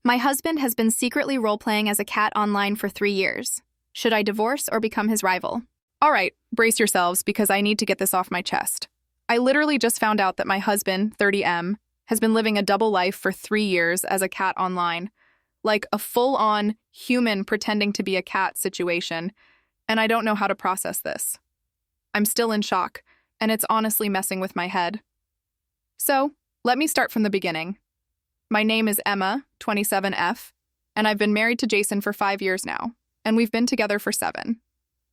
My husband has been secretly role-playing as a cat online for 3 years. Should I divorce or become his rival? All right, brace yourselves because I need to get this off my chest. I literally just found out that my husband, 30M, has been living a double life for 3 years as a cat online, like a full-on human pretending to be a cat situation, and I don't know how to process this. I'm still in shock, and it's honestly messing with my head. So, let me start from the beginning. My name is Emma, 27F, and I've been married to Jason for 5 years now, and we've been together for 7.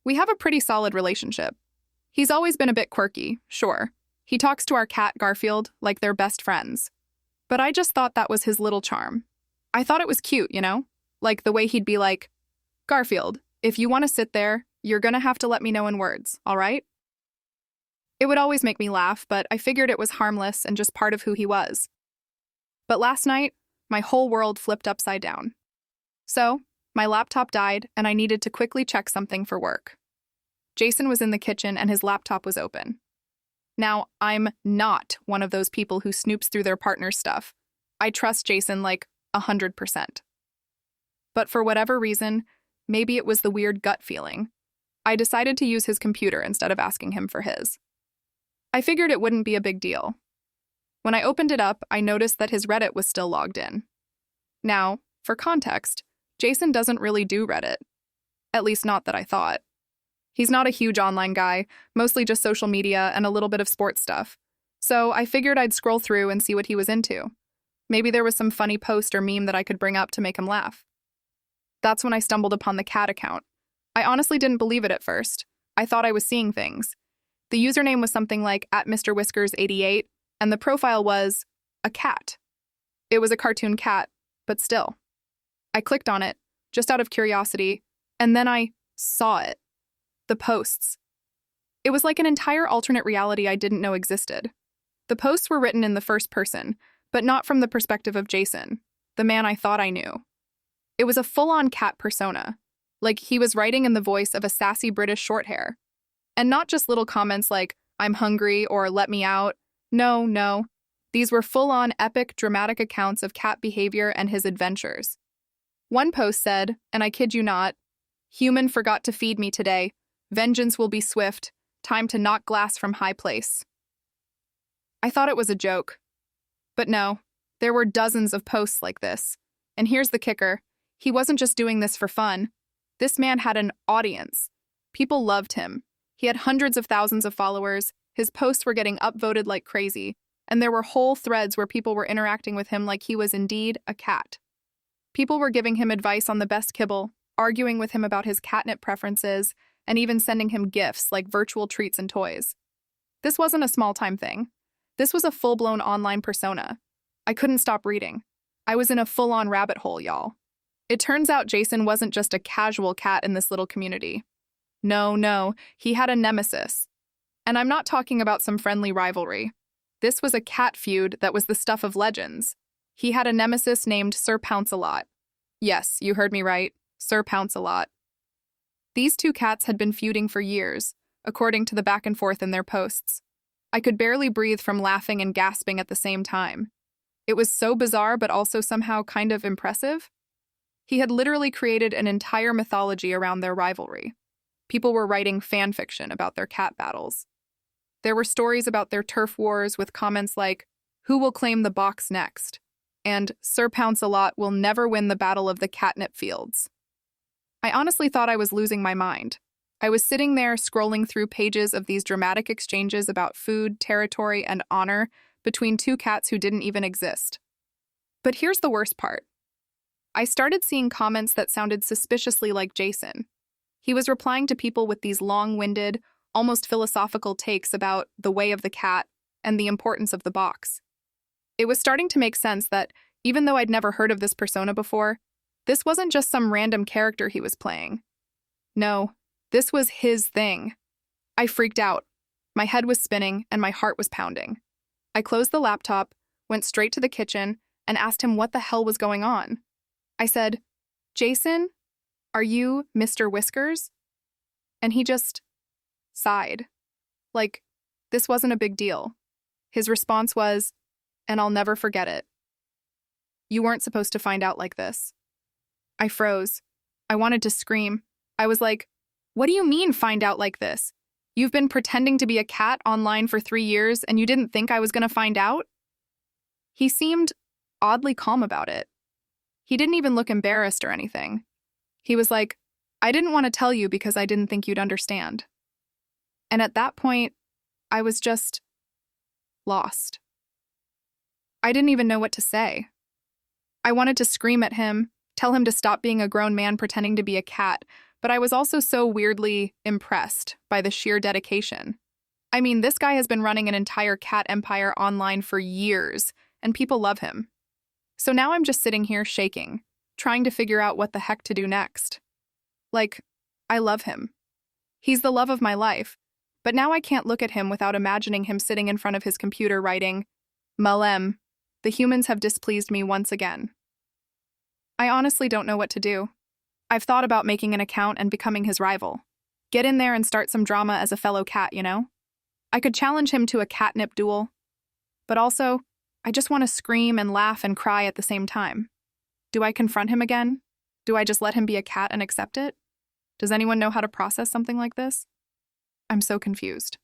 We have a pretty solid relationship. He's always been a bit quirky, sure. He talks to our cat, Garfield, like they're best friends. But I just thought that was his little charm. I thought it was cute, you know? Like the way he'd be like, "Garfield, if you want to sit there, you're gonna have to let me know in words, all right?" It would always make me laugh, but I figured it was harmless and just part of who he was. But last night, my whole world flipped upside down. So, my laptop died, and I needed to quickly check something for work. Jason was in the kitchen, and his laptop was open. Now, I'm not one of those people who snoops through their partner's stuff. I trust Jason like 100%. But for whatever reason, maybe it was the weird gut feeling, I decided to use his computer instead of asking him for his. I figured it wouldn't be a big deal. When I opened it up, I noticed that his Reddit was still logged in. Now, for context, Jason doesn't really do Reddit. At least not that I thought. He's not a huge online guy, mostly just social media and a little bit of sports stuff. So I figured I'd scroll through and see what he was into. Maybe there was some funny post or meme that I could bring up to make him laugh. That's when I stumbled upon the cat account. I honestly didn't believe it at first. I thought I was seeing things. The username was something like @MrWhiskers88, and the profile was a cat. It was a cartoon cat, but still. I clicked on it, just out of curiosity, and then I saw it. The posts. It was like an entire alternate reality I didn't know existed. The posts were written in the first person, but not from the perspective of Jason, the man I thought I knew. It was a full-on cat persona, like he was writing in the voice of a sassy British shorthair. And not just little comments like, "I'm hungry" or "let me out." No. These were full-on epic, dramatic accounts of cat behavior and his adventures. One post said, and I kid you not, "Human forgot to feed me today. Vengeance will be swift. Time to knock glass from high place." I thought it was a joke. But no, there were dozens of posts like this. And here's the kicker. He wasn't just doing this for fun. This man had an audience. People loved him. He had hundreds of thousands of followers, his posts were getting upvoted like crazy, and there were whole threads where people were interacting with him like he was indeed a cat. People were giving him advice on the best kibble, arguing with him about his catnip preferences, and even sending him gifts like virtual treats and toys. This wasn't a small-time thing. This was a full-blown online persona. I couldn't stop reading. I was in a full-on rabbit hole, y'all. It turns out Jason wasn't just a casual cat in this little community. No, he had a nemesis. And I'm not talking about some friendly rivalry. This was a cat feud that was the stuff of legends. He had a nemesis named Sir Pounce-a-Lot. Yes, you heard me right, Sir Pounce-a-Lot. These two cats had been feuding for years, according to the back and forth in their posts. I could barely breathe from laughing and gasping at the same time. It was so bizarre but also somehow kind of impressive. He had literally created an entire mythology around their rivalry. People were writing fanfiction about their cat battles. There were stories about their turf wars with comments like, "Who will claim the box next?" and "Sir Pounce-a-Lot will never win the battle of the catnip fields." I honestly thought I was losing my mind. I was sitting there scrolling through pages of these dramatic exchanges about food, territory, and honor between two cats who didn't even exist. But here's the worst part. I started seeing comments that sounded suspiciously like Jason. He was replying to people with these long-winded, almost philosophical takes about the way of the cat and the importance of the box. It was starting to make sense that, even though I'd never heard of this persona before, this wasn't just some random character he was playing. No, this was his thing. I freaked out. My head was spinning and my heart was pounding. I closed the laptop, went straight to the kitchen, and asked him what the hell was going on. I said, "Jason, are you Mr. Whiskers?" And he just sighed. Like, this wasn't a big deal. His response was, "And I'll never forget it." You weren't supposed to find out like this. I froze. I wanted to scream. I was like, what do you mean find out like this? You've been pretending to be a cat online for 3 years and you didn't think I was going to find out? He seemed oddly calm about it. He didn't even look embarrassed or anything. He was like, I didn't want to tell you because I didn't think you'd understand. And at that point, I was just lost. I didn't even know what to say. I wanted to scream at him, tell him to stop being a grown man pretending to be a cat, but I was also so weirdly impressed by the sheer dedication. I mean, this guy has been running an entire cat empire online for years, and people love him. So now I'm just sitting here shaking, trying to figure out what the heck to do next. Like, I love him. He's the love of my life, but now I can't look at him without imagining him sitting in front of his computer writing, Malem, the humans have displeased me once again. I honestly don't know what to do. I've thought about making an account and becoming his rival. Get in there and start some drama as a fellow cat, you know? I could challenge him to a catnip duel. But also, I just want to scream and laugh and cry at the same time. Do I confront him again? Do I just let him be a cat and accept it? Does anyone know how to process something like this? I'm so confused.